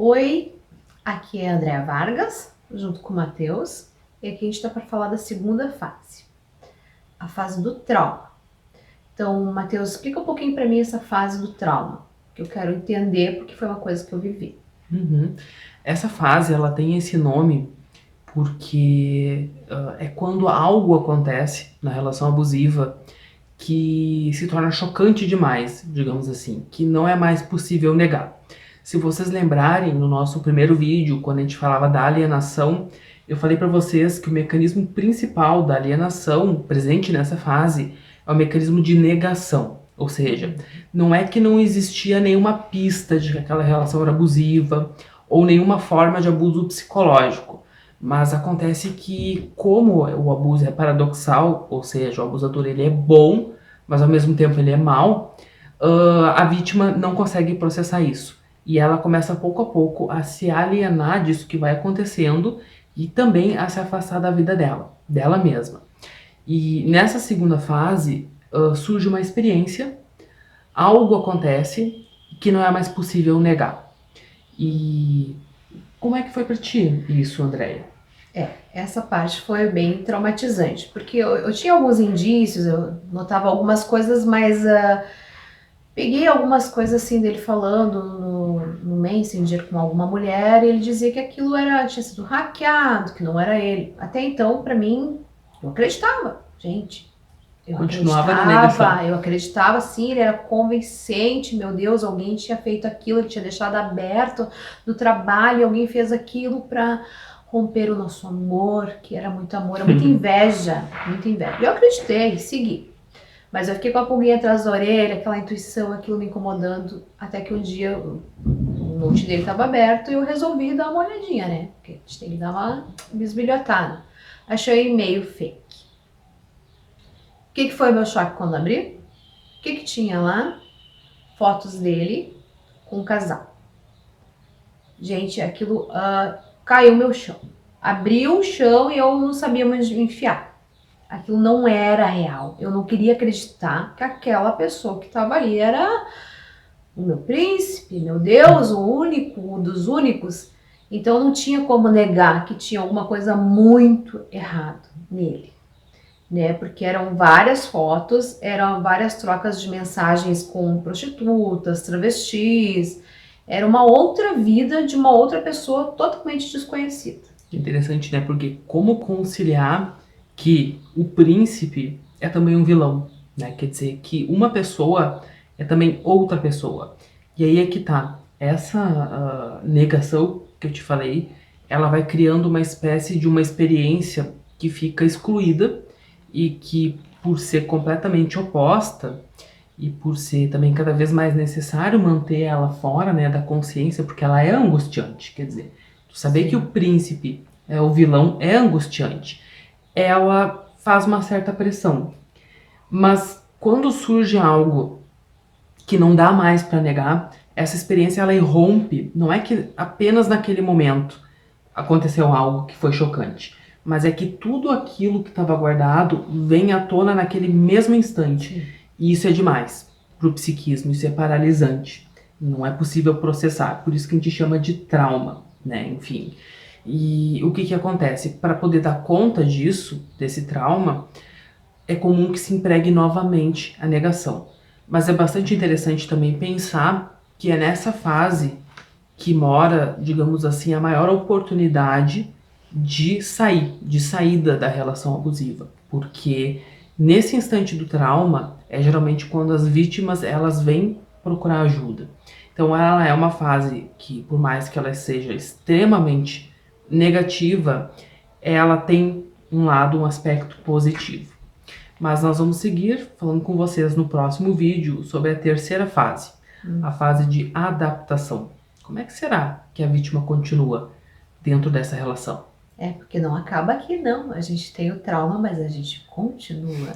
Oi, aqui é a Andréa Vargas, junto com o Matheus, e aqui a gente está para falar da segunda fase, a fase do trauma. Então, Matheus, explica um pouquinho para mim essa fase do trauma, que eu quero entender porque foi uma coisa que eu vivi. Essa fase, ela tem esse nome porque é quando algo acontece na relação abusiva que se torna chocante demais, digamos assim, que não é mais possível negar. Se vocês lembrarem, no nosso primeiro vídeo, quando a gente falava da alienação, eu falei para vocês que o mecanismo principal da alienação presente nessa fase é o mecanismo de negação. Ou seja, não é que não existia nenhuma pista de que aquela relação era abusiva ou nenhuma forma de abuso psicológico. Mas acontece que, como o abuso é paradoxal, ou seja, o abusador ele é bom, mas ao mesmo tempo ele é mau, a vítima não consegue processar isso. E ela começa pouco a pouco a se alienar disso que vai acontecendo e também a se afastar da vida dela mesma. E nessa segunda fase, surge uma experiência, algo acontece que não é mais possível negar. E como é que foi pra ti isso, Andréia? Essa parte foi bem traumatizante, porque eu tinha alguns indícios, eu notava algumas coisas, mas peguei algumas coisas assim dele falando no Messenger com alguma mulher, e ele dizia que aquilo tinha sido hackeado, que não era ele. Até então, para mim, eu acreditava, gente. Continuava na negação. Eu acreditava sim, ele era convincente, meu Deus, alguém tinha feito aquilo, ele tinha deixado aberto no trabalho, alguém fez aquilo para romper o nosso amor, que era muito amor, muita inveja, muita inveja. Eu acreditei, segui. Mas eu fiquei com a pulguinha atrás da orelha, aquela intuição, aquilo me incomodando, até que um dia o note dele estava aberto e eu resolvi dar uma olhadinha, né? Porque a gente tem que dar uma bisbilhotada. Achei meio fake. O que foi meu choque quando abri? O que tinha lá? Fotos dele com um casal. Gente, aquilo caiu meu chão. Abriu o chão e eu não sabia mais enfiar. Aquilo não era real. Eu não queria acreditar que aquela pessoa que estava ali era o meu príncipe, meu Deus, o único, um dos únicos. Então não tinha como negar que tinha alguma coisa muito errado nele, né? Porque eram várias fotos, eram várias trocas de mensagens com prostitutas, travestis. Era uma outra vida de uma outra pessoa totalmente desconhecida. Interessante, né? Porque como conciliar que o príncipe é também um vilão, né? Quer dizer, que uma pessoa é também outra pessoa. E aí é que tá. Essa negação que eu te falei, ela vai criando uma espécie de uma experiência que fica excluída e que, por ser completamente oposta e por ser também cada vez mais necessário manter ela fora, né, da consciência, porque ela é angustiante, quer dizer, tu saber Sim. que o príncipe é o vilão é angustiante. Ela faz uma certa pressão. Mas quando surge algo que não dá mais para negar, essa experiência ela irrompe. Não é que apenas naquele momento aconteceu algo que foi chocante, mas é que tudo aquilo que estava guardado vem à tona naquele mesmo instante. E isso é demais pro psiquismo, isso é paralisante. Não é possível processar, por isso que a gente chama de trauma, né? Enfim. E o que acontece? Para poder dar conta disso, desse trauma, é comum que se empregue novamente a negação. Mas é bastante interessante também pensar que é nessa fase que mora, digamos assim, a maior oportunidade de de saída da relação abusiva, porque nesse instante do trauma é geralmente quando as vítimas elas vêm procurar ajuda. Então ela é uma fase que, por mais que ela seja extremamente negativa, ela tem um lado, um aspecto positivo. Mas nós vamos seguir falando com vocês no próximo vídeo sobre a terceira fase, a fase de adaptação. Como é que será que a vítima continua dentro dessa relação? Porque não acaba aqui não. A gente tem o trauma, mas a gente continua.